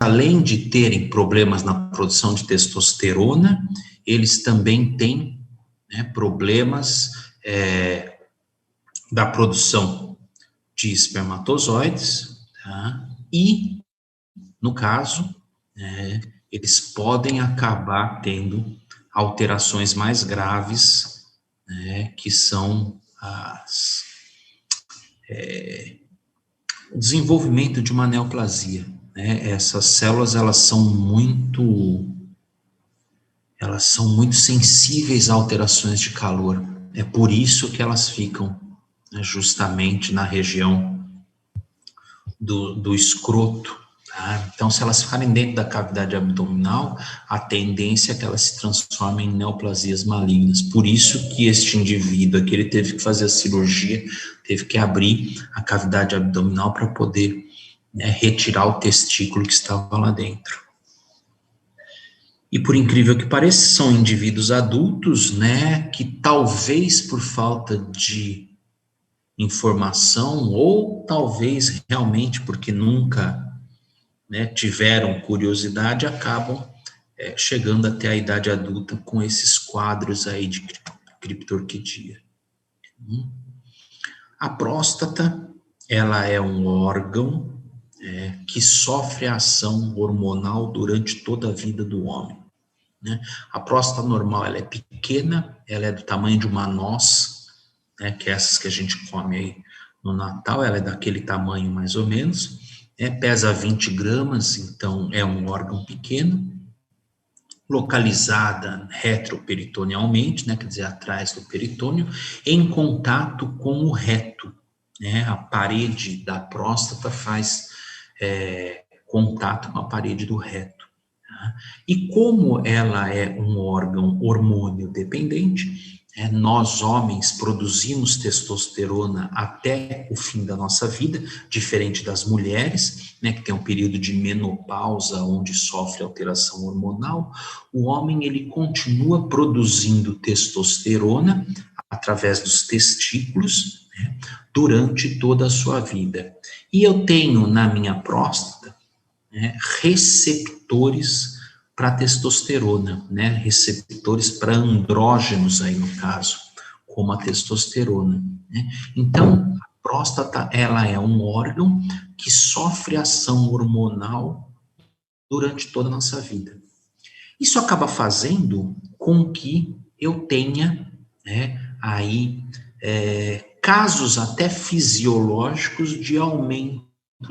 além de terem problemas na produção de testosterona, eles também têm, né, problemas da produção de espermatozoides, tá? E, no caso, eles podem acabar tendo alterações mais graves, né, que são o desenvolvimento de uma neoplasia, né? Essas células, elas são muito sensíveis a alterações de calor. É por isso que elas ficam, né, justamente na região do escroto. Tá? Então, se elas ficarem dentro da cavidade abdominal, a tendência é que elas se transformem em neoplasias malignas. Por isso que este indivíduo aqui, ele teve que fazer a cirurgia, teve que abrir a cavidade abdominal para poder, né, retirar o testículo que estava lá dentro. E por incrível que pareça, são indivíduos adultos, né, que talvez por falta de informação, ou talvez realmente porque nunca, né, tiveram curiosidade, acabam chegando até a idade adulta com esses quadros aí de criptorquidia. A próstata, ela é um órgão que sofre a ação hormonal durante toda a vida do homem, né? A próstata normal, ela é pequena, ela é do tamanho de uma noz, né, que é essas que a gente come aí no Natal, ela é daquele tamanho mais ou menos, pesa 20 gramas, então é um órgão pequeno, localizada retroperitonealmente, né, quer dizer, atrás do peritônio, em contato com o reto, né, a parede da próstata faz contato com a parede do reto. Tá? E como ela é um órgão hormônio dependente, nós homens produzimos testosterona até o fim da nossa vida, diferente das mulheres, né, que tem um período de menopausa onde sofre alteração hormonal. O homem, ele continua produzindo testosterona através dos testículos, né, durante toda a sua vida. E eu tenho na minha próstata, né, receptores para testosterona, né, receptores para andrógenos aí no caso, como a testosterona, né? Então, a próstata, ela é um órgão que sofre ação hormonal durante toda a nossa vida. Isso acaba fazendo com que eu tenha, né, aí casos até fisiológicos de aumento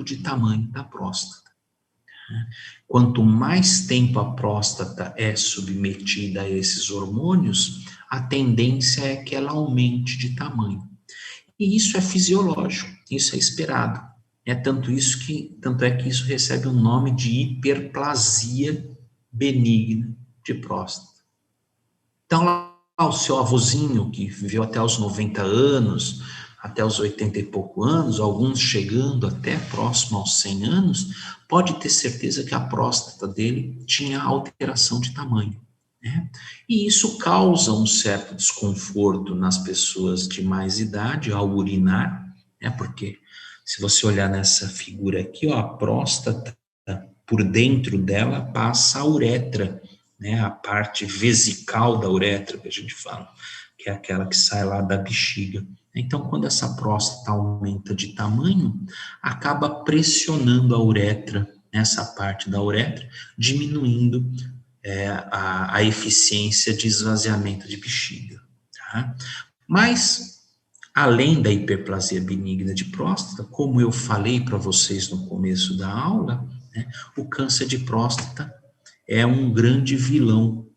de tamanho da próstata. Quanto mais tempo a próstata é submetida a esses hormônios, a tendência é que ela aumente de tamanho. E isso é fisiológico, isso é esperado. Tanto é que isso recebe o nome de hiperplasia benigna de próstata. Então, lá, o seu avôzinho, que viveu até os 90 anos, até os 80 e pouco anos, alguns chegando até próximo aos 100 anos, pode ter certeza que a próstata dele tinha alteração de tamanho, né? E isso causa um certo desconforto nas pessoas de mais idade ao urinar, né? Porque se você olhar nessa figura aqui, ó, a próstata, por dentro dela passa a uretra, né? A parte vesical da uretra que a gente fala, que é aquela que sai lá da bexiga. Então, quando essa próstata aumenta de tamanho, acaba pressionando a uretra, nessa parte da uretra, diminuindo a eficiência de esvaziamento de bexiga. Tá? Mas, além da hiperplasia benigna de próstata, como eu falei para vocês no começo da aula, né, o câncer de próstata é um grande vilão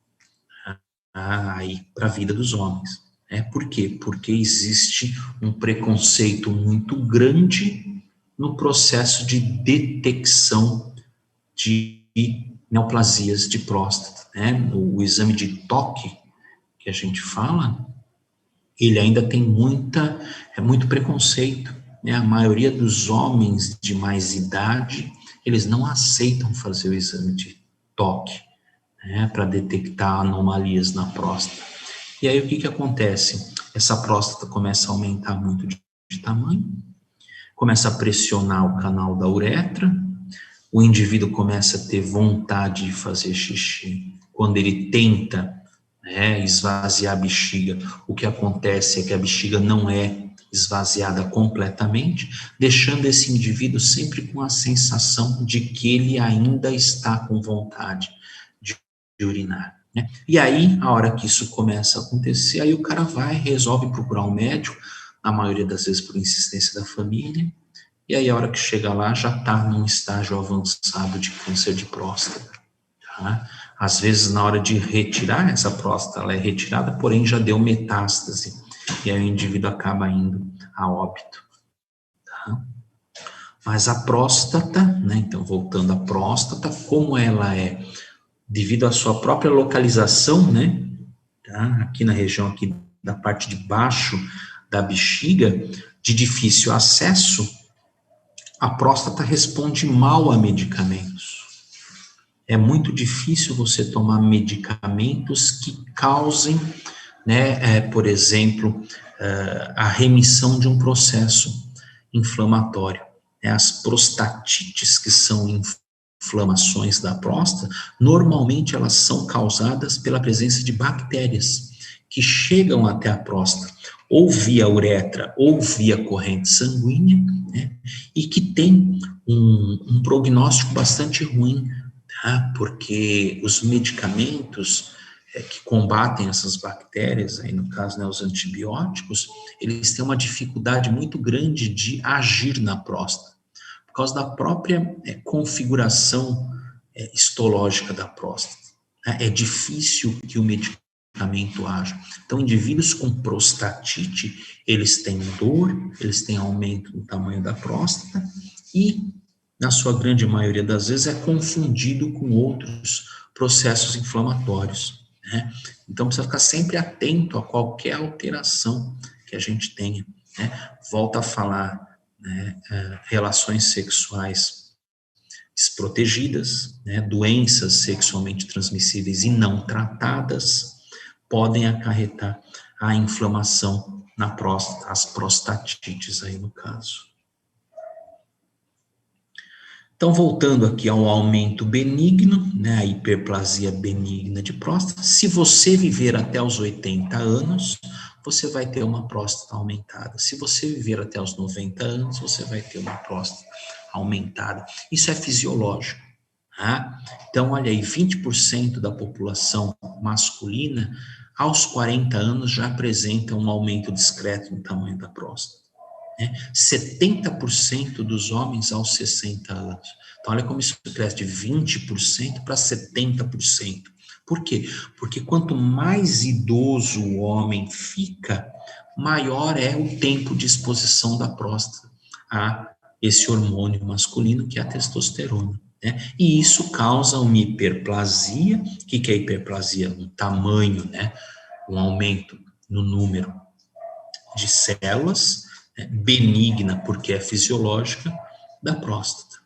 aí para a vida dos homens. Por quê? Porque existe um preconceito muito grande no processo de detecção de neoplasias de próstata, né? O exame de toque que a gente fala, ele ainda tem muito preconceito, né? A maioria dos homens de mais idade, eles não aceitam fazer o exame de toque, né, para detectar anomalias na próstata. E aí o que acontece? Essa próstata começa a aumentar muito de tamanho, começa a pressionar o canal da uretra, o indivíduo começa a ter vontade de fazer xixi. Quando ele tenta, né, esvaziar a bexiga, o que acontece é que a bexiga não é esvaziada completamente, deixando esse indivíduo sempre com a sensação de que ele ainda está com vontade de urinar, né? E aí, a hora que isso começa a acontecer, aí o cara resolve procurar um médico, na maioria das vezes por insistência da família, e aí a hora que chega lá já está num estágio avançado de câncer de próstata, tá? Às vezes, na hora de retirar essa próstata, ela é retirada, porém já deu metástase, e aí o indivíduo acaba indo a óbito, tá? Mas a próstata, né, então voltando à próstata, como ela é, devido à sua própria localização, né, tá, aqui na região aqui da parte de baixo da bexiga, de difícil acesso, a próstata responde mal a medicamentos. É muito difícil você tomar medicamentos que causem, né, por exemplo, a remissão de um processo inflamatório. As prostatites, que são inflamações da próstata, normalmente elas são causadas pela presença de bactérias que chegam até a próstata, ou via uretra, ou via corrente sanguínea, né, e que tem um prognóstico bastante ruim, tá? Porque os medicamentos que combatem essas bactérias, aí no caso, né, os antibióticos, eles têm uma dificuldade muito grande de agir na próstata, por causa da própria configuração histológica da próstata, né? É difícil que o medicamento haja. Então, indivíduos com prostatite, eles têm dor, eles têm aumento no tamanho da próstata e, na sua grande maioria das vezes, é confundido com outros processos inflamatórios, né? Então, precisa ficar sempre atento a qualquer alteração que a gente tenha, né? Volta a falar, né, relações sexuais desprotegidas, né, doenças sexualmente transmissíveis e não tratadas podem acarretar a inflamação na próstata, as prostatites aí no caso. Então, voltando aqui ao aumento benigno, né, a hiperplasia benigna de próstata, se você viver até os 80 anos, você vai ter uma próstata aumentada. Se você viver até os 90 anos, você vai ter uma próstata aumentada. Isso é fisiológico, tá? Então, olha aí, 20% da população masculina, aos 40 anos, já apresenta um aumento discreto no tamanho da próstata, né? 70% dos homens aos 60 anos. Então, olha como isso cresce de 20% para 70%. Por quê? Porque quanto mais idoso o homem fica, maior é o tempo de exposição da próstata a esse hormônio masculino, que é a testosterona, né? E isso causa uma hiperplasia. O que é hiperplasia? Um tamanho, né? Um aumento no número de células, né, benigna, porque é fisiológica, da próstata.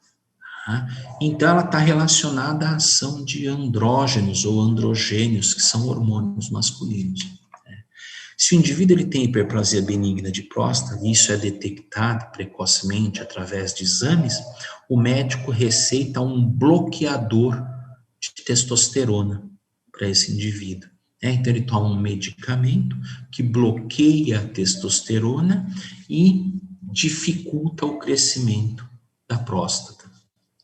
Tá? Então, ela está relacionada à ação de andrógenos ou androgênios, que são hormônios masculinos. Né? Se o indivíduo ele tem hiperplasia benigna de próstata, e isso é detectado precocemente através de exames, o médico receita um bloqueador de testosterona para esse indivíduo. Então, ele toma um medicamento que bloqueia a testosterona e dificulta o crescimento da próstata.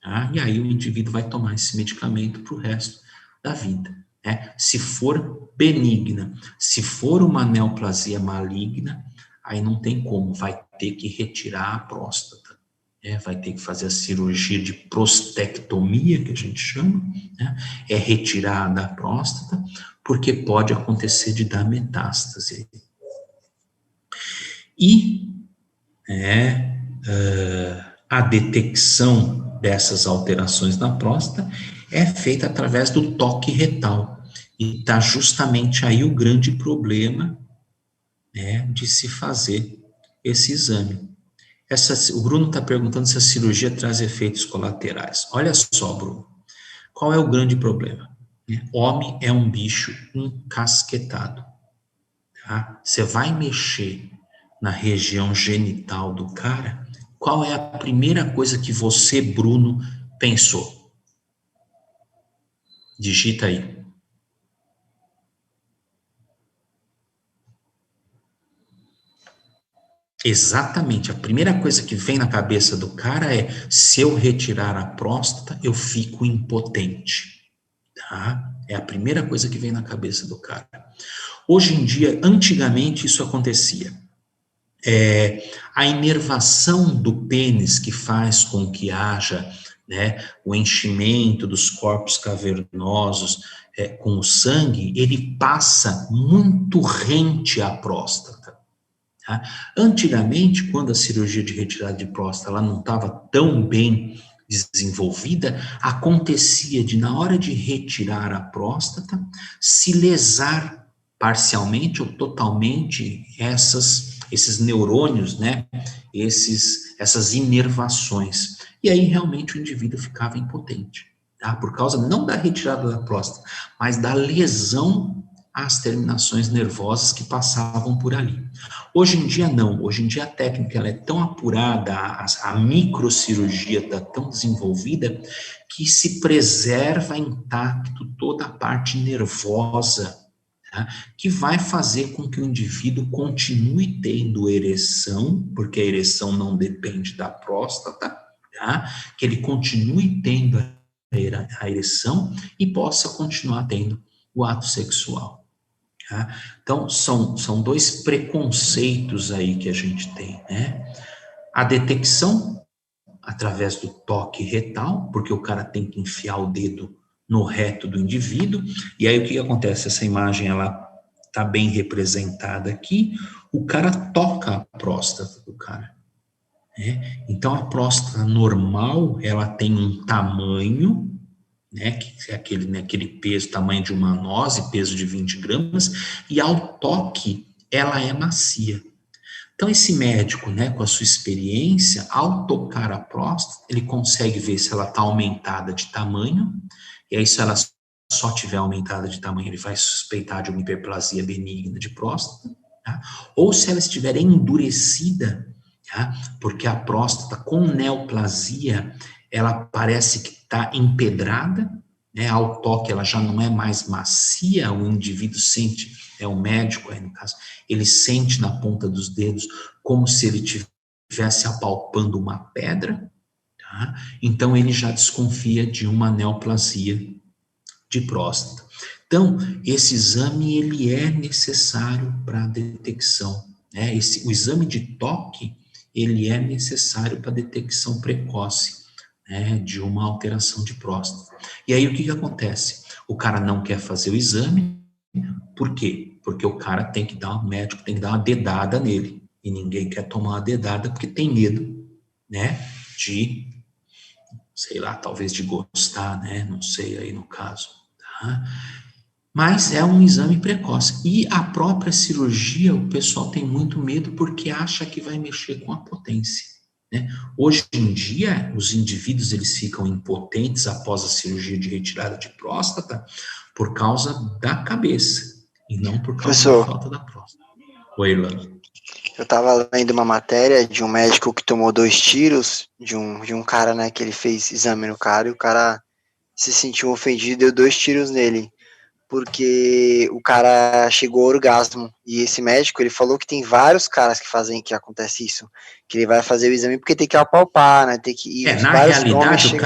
Tá? E aí o indivíduo vai tomar esse medicamento para o resto da vida. Né? Se for benigna, se for uma neoplasia maligna, aí não tem como, vai ter que retirar a próstata. Vai ter que fazer a cirurgia de prostectomia, que a gente chama, né? É retirar da próstata, porque pode acontecer de dar metástase. E a detecção dessas alterações na próstata é feita através do toque retal. E está justamente aí o grande problema, né, de se fazer esse exame. O Bruno está perguntando se a cirurgia traz efeitos colaterais. Olha só, Bruno, qual é o grande problema? Homem é um bicho encasquetado. Tá? Você vai mexer na região genital do cara, qual é a primeira coisa que você, Bruno, Pensou? Digita aí. Exatamente, a primeira coisa que vem na cabeça do cara é: se eu retirar a próstata, eu fico impotente, tá? É a primeira coisa que vem na cabeça do cara. Hoje em dia, antigamente isso acontecia. A inervação do pênis que faz com que haja, né, o enchimento dos corpos cavernosos com o sangue, ele passa muito rente à próstata. Tá? Antigamente, quando a cirurgia de retirada de próstata ela não estava tão bem desenvolvida, acontecia de, na hora de retirar a próstata, se lesar parcialmente ou totalmente esses neurônios, né? Essas inervações. E aí realmente o indivíduo ficava impotente, tá? Por causa não da retirada da próstata, mas da lesão às terminações nervosas que passavam por ali. Hoje em dia não, hoje em dia a técnica ela é tão apurada, a microcirurgia está tão desenvolvida que se preserva intacto toda a parte nervosa, tá? Que vai fazer com que o indivíduo continue tendo ereção, porque a ereção não depende da próstata, tá? Que ele continue tendo a ereção e possa continuar tendo o ato sexual. Tá? Então, são dois preconceitos aí que a gente tem, né? A detecção através do toque retal, porque o cara tem que enfiar o dedo no reto do indivíduo, e aí o que acontece? Essa imagem, ela tá bem representada aqui, o cara toca a próstata do cara, né? Então, a próstata normal, ela tem um tamanho, né, que é aquele peso, tamanho de uma noz, peso de 20 gramas, e ao toque ela é macia. Então esse médico, né, com a sua experiência, ao tocar a próstata, ele consegue ver se ela está aumentada de tamanho, e aí se ela só tiver aumentada de tamanho, ele vai suspeitar de uma hiperplasia benigna de próstata, tá? Ou se ela estiver endurecida, tá? Porque a próstata com neoplasia, ela parece que está empedrada, né? Ao toque ela já não é mais macia, o indivíduo sente, o médico aí no caso, ele sente na ponta dos dedos como se ele estivesse apalpando uma pedra, tá? Então ele já desconfia de uma neoplasia de próstata. Então, esse exame ele é necessário para a detecção, né? O exame de toque, ele é necessário para a detecção precoce, né, de uma alteração de próstata. E aí o que acontece? O cara não quer fazer o exame, por quê? Porque o cara tem que dar, o médico tem que dar uma dedada nele, e ninguém quer tomar uma dedada porque tem medo, né, de, sei lá, talvez de gostar, né, não sei aí no caso, tá? Mas é um exame precoce. E a própria cirurgia, o pessoal tem muito medo porque acha que vai mexer com a potência, né? Hoje em dia, os indivíduos eles ficam impotentes após a cirurgia de retirada de próstata por causa da cabeça e não por causa da Professor, falta da próstata. Oi, Irlanda. eu tava lendo uma matéria de um médico que tomou 2 tiros de um cara, né, que ele fez exame no cara e o cara se sentiu ofendido e deu 2 tiros nele, porque o cara chegou ao orgasmo. E esse médico, ele falou que tem vários caras que acontece isso, que ele vai fazer o exame porque tem que apalpar, né, tem que ir, Na vários homens realidade, chegam.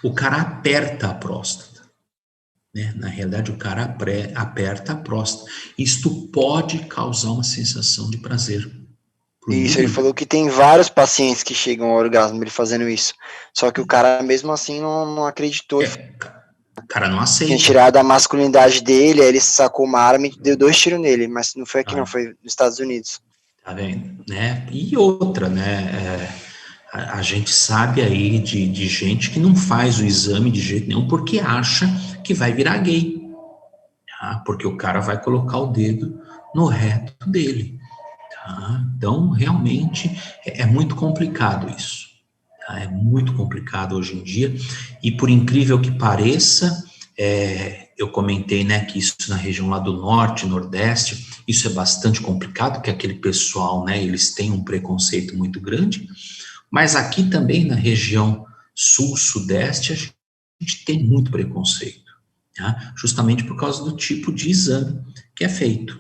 o cara aperta a próstata, né? Na realidade, o cara aperta a próstata. Isto pode causar uma sensação de prazer para o Isso, ele indivíduo. falou que tem vários pacientes que chegam ao orgasmo ele fazendo isso. Só que o cara mesmo assim não acreditou. O cara não Tinha aceita. tirado a masculinidade dele, aí ele sacou uma arma e deu 2 tiros nele, mas não foi aqui não, Tá, foi nos Estados Unidos. tá vendo? Né? E outra, né? A gente sabe aí de gente que não faz o exame de jeito nenhum porque acha que vai virar gay. Tá? Porque o cara vai colocar o dedo no reto dele. Tá? Então, realmente, é muito complicado isso. Tá? É muito complicado hoje em dia. E por incrível que pareça, eu comentei, né, que isso na região lá do norte, nordeste, isso é bastante complicado, que aquele pessoal, né, eles têm um preconceito muito grande. Mas aqui também na região Sul, Sudeste, a gente tem muito preconceito, tá? Justamente por causa do tipo de exame que é feito.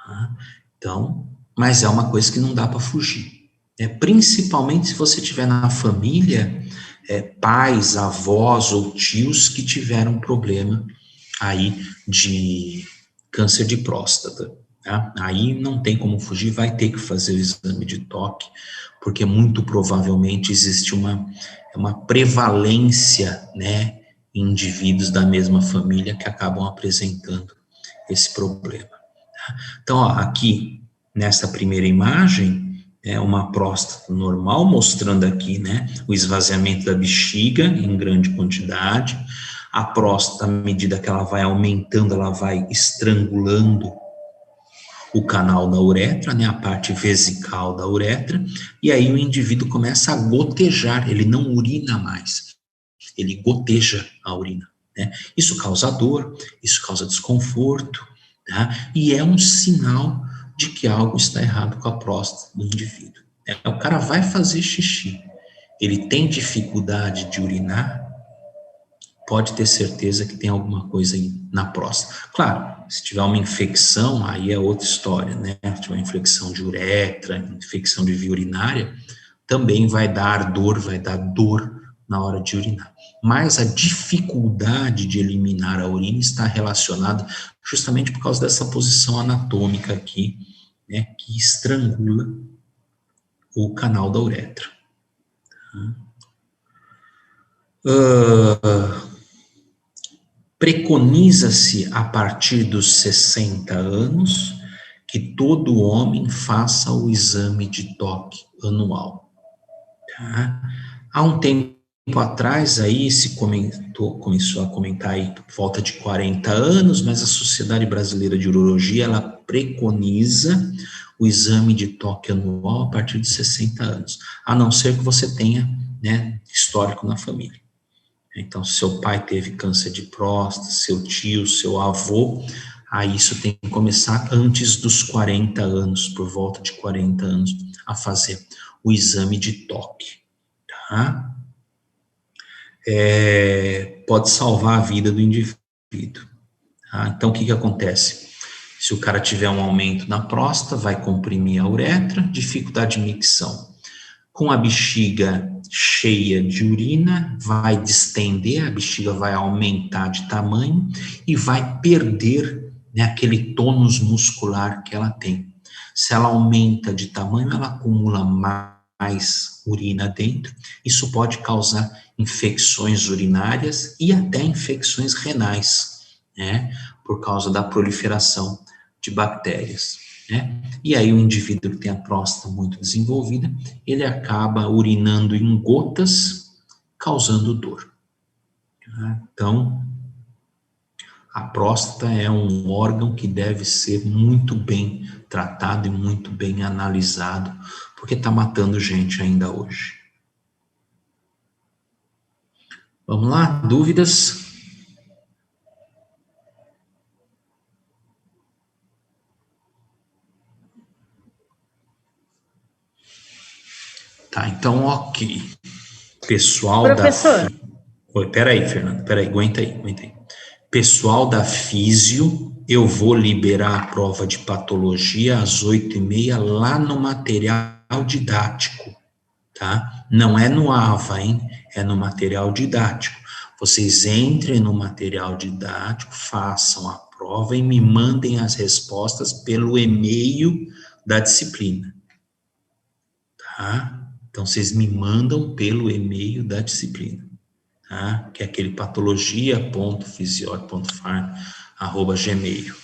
Tá? Então, mas é uma coisa que não dá para fugir. Principalmente se você tiver na família pais, avós ou tios que tiveram problema aí de câncer de próstata. Tá? Aí não tem como fugir, vai ter que fazer o exame de toque, porque muito provavelmente existe uma prevalência, né, em indivíduos da mesma família que acabam apresentando esse problema. Então, ó, aqui, nessa primeira imagem, é uma próstata normal, mostrando aqui, né, o esvaziamento da bexiga em grande quantidade. A próstata, à medida que ela vai aumentando, ela vai estrangulando o canal da uretra, né, a parte vesical da uretra, e aí o indivíduo começa a gotejar, ele não urina mais, ele goteja a urina, né? Isso causa dor, isso causa desconforto, tá? E é um sinal de que algo está errado com a próstata do indivíduo. O cara vai fazer xixi, ele tem dificuldade de urinar, pode ter certeza que tem alguma coisa aí na próstata. Claro, se tiver uma infecção, aí é outra história, né? Se tiver uma infecção de uretra, infecção de via urinária, também vai dar dor na hora de urinar. Mas a dificuldade de eliminar a urina está relacionada justamente por causa dessa posição anatômica aqui, né, que estrangula o canal da uretra. Preconiza-se a partir dos 60 anos que todo homem faça o exame de toque anual. Tá? Há um tempo atrás aí começou a comentar aí por volta de 40 anos, mas a Sociedade Brasileira de Urologia, ela preconiza o exame de toque anual a partir de 60 anos, a não ser que você tenha, né, histórico na família. Então, se seu pai teve câncer de próstata, seu tio, seu avô, aí isso tem que começar antes dos 40 anos, por volta de 40 anos, a fazer o exame de toque. Tá? Pode salvar a vida do indivíduo. Tá? Então, o que acontece? Se o cara tiver um aumento na próstata, vai comprimir a uretra, dificuldade de micção. Com a bexiga cheia de urina, vai distender, a bexiga vai aumentar de tamanho e vai perder, né, aquele tônus muscular que ela tem. Se ela aumenta de tamanho, ela acumula mais urina dentro, isso pode causar infecções urinárias e até infecções renais, né, por causa da proliferação de bactérias. Né? E aí o indivíduo que tem a próstata muito desenvolvida, ele acaba urinando em gotas, causando dor. Então, a próstata é um órgão que deve ser muito bem tratado e muito bem analisado, porque está matando gente ainda hoje. Vamos lá, dúvidas? Tá, então, ok. Pessoal Professor. Oi, peraí, Fernando, peraí, aguenta aí. Pessoal da Físio, eu vou liberar a prova de patologia às 8h30 lá no material didático, tá? Não é no AVA, hein? É no material didático. Vocês entrem no material didático, façam a prova e me mandem as respostas pelo e-mail da disciplina, tá? Então, vocês me mandam pelo e-mail da disciplina, tá? Que é aquele patologia.fisior.farm@gmail,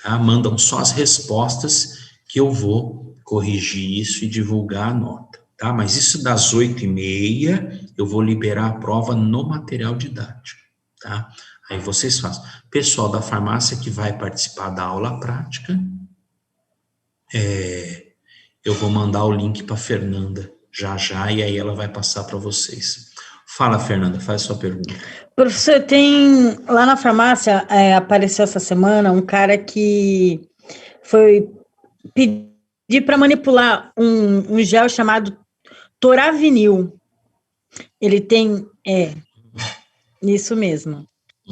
tá? Mandam só as respostas que eu vou corrigir isso e divulgar a nota, tá? Mas isso das 8h30, eu vou liberar a prova no material didático, tá? Aí vocês fazem. Pessoal da farmácia que vai participar da aula prática, eu vou mandar o link para Fernanda já, e aí ela vai passar para vocês. Fala, Fernanda, faz a sua pergunta. Professor, tem lá na farmácia, apareceu essa semana um cara que foi pedir para manipular um gel chamado Toravinil. Ele tem É, isso mesmo.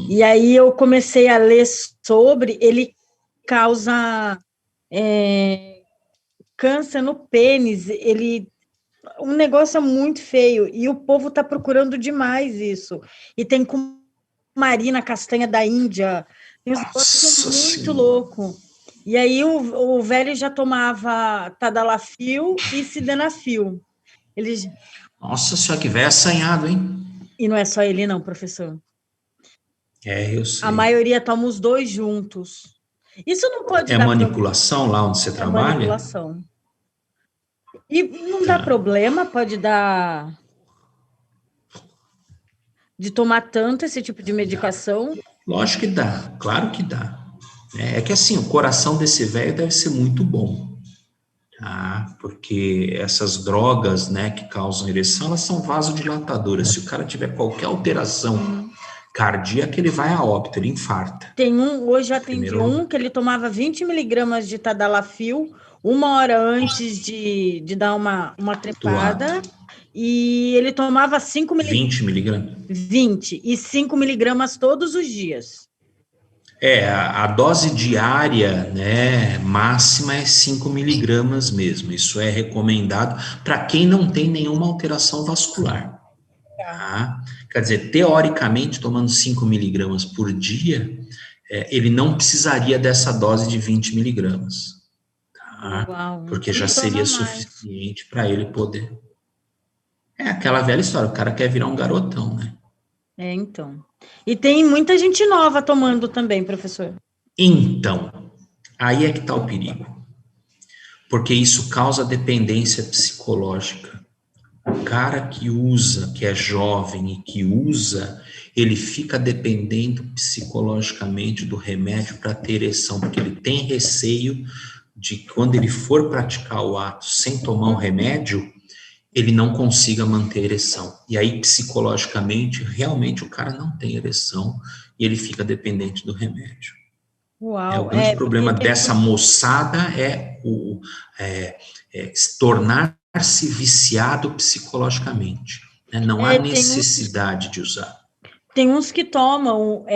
E aí eu comecei a ler sobre, ele causa câncer no pênis, um negócio muito feio, e o povo está procurando demais isso. E tem cumarina, castanha da Índia, tem uns negócios Nossa muito Senhora. louco. E aí o velho já tomava Tadalafil e Sildenafil. Ele, Nossa Senhora, que velho assanhado, hein? e não é só ele não, professor. É, eu A sei. maioria toma os dois juntos. Isso não pode É dar manipulação lá onde você trabalha? manipulação. E não dá Tá. problema, pode dar de tomar tanto esse tipo de medicação. Lógico que dá, claro que dá. É que assim, o coração desse velho deve ser muito bom, tá? Porque essas drogas, né, que causam ereção, elas são vasodilatadoras. Se o cara tiver qualquer alteração cardíaca, ele vai a óbito, ele infarta. Hoje eu atendi Primeiro, um que ele tomava 20 miligramas de Tadalafil 1 hora antes de dar uma do ato. trepada, e ele tomava 5 miligramas, 20 miligramas. 20, e 5 miligramas todos os dias. A dose diária, né, máxima é 5 miligramas mesmo. Isso é recomendado para quem não tem nenhuma alteração vascular. Tá? Quer dizer, teoricamente, tomando 5 miligramas por dia, ele não precisaria dessa dose de 20 miligramas. Tá? Uau, Porque então já toma seria mais. suficiente para ele poder. É aquela velha história, o cara quer virar um garotão, né? Então. E tem muita gente nova tomando também, professor. Então, aí é que está o perigo. Porque isso causa dependência psicológica. O cara que usa, que é jovem e que usa, ele fica dependendo psicologicamente do remédio para ter ereção, porque ele tem receio de que quando ele for praticar o ato sem tomar o remédio, ele não consiga manter ereção. E aí, psicologicamente, realmente o cara não tem ereção e ele fica dependente do remédio. O Uau, grande porque problema tem dessa moçada tornar-se viciado psicologicamente. Né? Não há tem necessidade de usar. Tem uns que tomam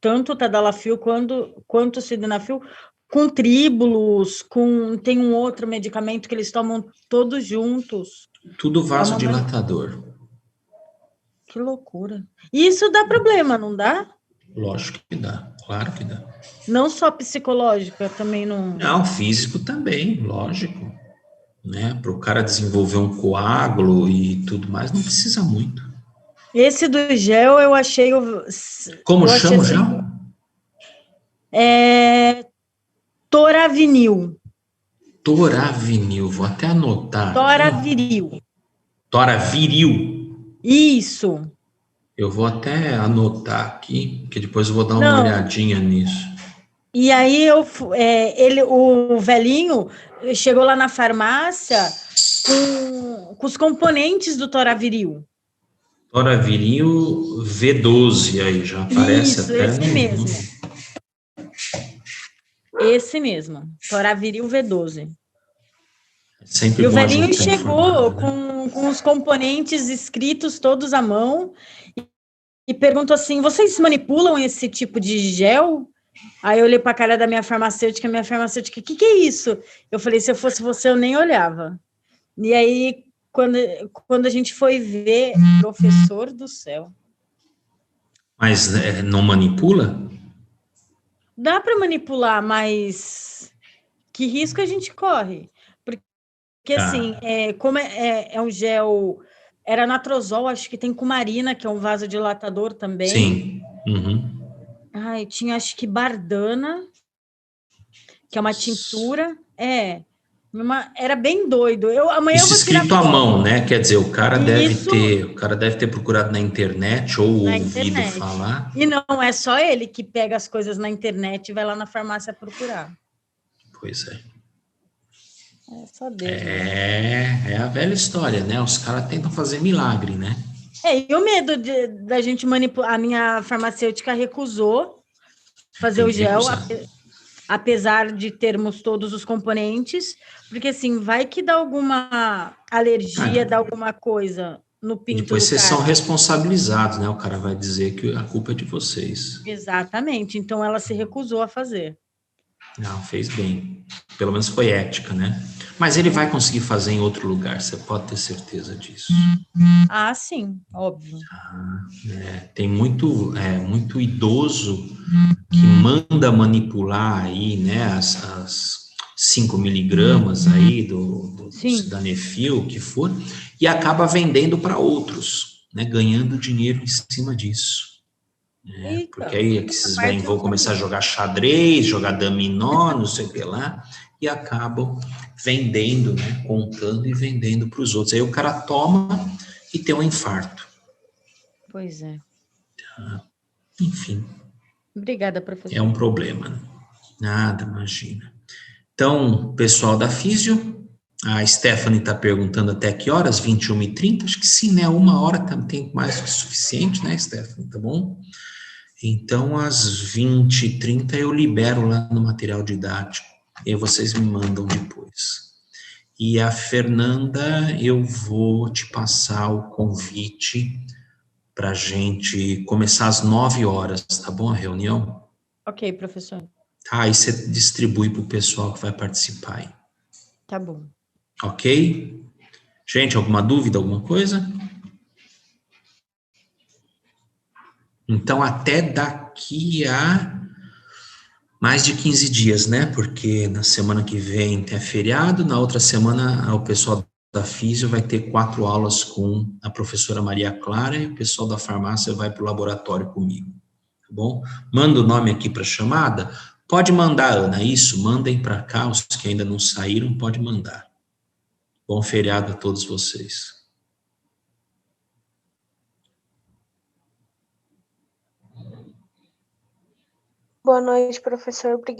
tanto o Tadalafil quanto o Sildenafil com tríbulos, tem um outro medicamento que eles tomam todos juntos. Tudo vasodilatador. Que loucura. E isso dá problema, não dá? Lógico que dá, claro que dá. Não só psicológica, também não... Não, físico também, lógico. Né? Para o cara desenvolver um coágulo e tudo mais, não precisa muito. Esse do gel eu achei... Como eu chama o achei gel? Toravinil. Toravinil, vou até anotar Toraviril. aqui. Toraviril. Isso. Eu vou até anotar aqui, que depois eu vou dar uma Não. olhadinha nisso. E aí o velhinho chegou lá na farmácia com os componentes do Toraviril. Toraviril V12 aí, já aparece Isso, até. esse mesmo. Esse mesmo, Toraviril V12. Sempre E o bom a velhinho gente estar chegou informado, né? com os componentes escritos todos à mão e perguntou assim: vocês manipulam esse tipo de gel? Aí eu olhei para a cara da minha farmacêutica, o que é isso? Eu falei, se eu fosse você, eu nem olhava. E aí, quando a gente foi ver, professor do céu. Mas não manipula? Dá para manipular, mas que risco a gente corre? Porque assim, como é um gel, era natrozol, acho que tem cumarina, que é um vasodilatador também. Sim. Uhum. Ai, tinha acho que bardana, que é uma tintura. Era bem doido. Amanhã Isso eu vou tirar escrito à foto. mão, né? Quer dizer, o cara deve Isso ter procurado na internet ou na ouvido internet. falar. E não é só ele que pega as coisas na internet e vai lá na farmácia procurar. Pois é. É só Deus, né? É a velha história, né? Os caras tentam fazer milagre, né? E o medo da gente manipular. A minha farmacêutica recusou fazer Tem o que gel, recusar. apesar de termos todos os componentes, porque assim, vai que dá alguma alergia, dá alguma coisa. no pinto Depois do vocês são cara. responsabilizados, né? O cara vai dizer que a culpa é de vocês. Exatamente. Então ela se recusou a fazer. Não, fez bem. Pelo menos foi ética, né? Mas ele vai conseguir fazer em outro lugar, você pode ter certeza disso. Ah, sim, óbvio. Tem muito idoso que manda manipular aí, né, as 5 miligramas aí do Sim. sildenafil, o que for, e acaba vendendo para outros, né, ganhando dinheiro em cima disso. Porque Eita, aí essa esses velhos parte eu vão não começar a sabia. jogar xadrez, jogar dominó, não sei o que lá, e acabam vendendo, né, contando e vendendo para os outros. Aí o cara toma e tem um infarto. Pois é. Enfim, Obrigada, é professor. um problema, né? Nada, imagina. Então, pessoal da Físio, a Stephanie está perguntando até que horas? 21h30? Acho que sim, né? 1 hora tem mais do que suficiente, né, Stephanie? Tá bom? Então, às 20h30 eu libero lá no material didático. E aí vocês me mandam depois. E a Fernanda, eu vou te passar o convite para a gente começar às 9 horas, tá bom? A reunião? Ok, professor. Tá, aí você distribui para o pessoal que vai participar aí. Tá bom. Ok? Gente, alguma dúvida, alguma coisa? Então, até daqui a mais de 15 dias, né? Porque na semana que vem é feriado, na outra semana o pessoal da Físio vai ter 4 aulas com a professora Maria Clara e o pessoal da farmácia vai para o laboratório comigo, tá bom? Manda o nome aqui para chamada. Pode mandar, Ana, isso, mandem para cá, os que ainda não saíram, pode mandar. Bom feriado a todos vocês. Boa noite, professor. Obrigada.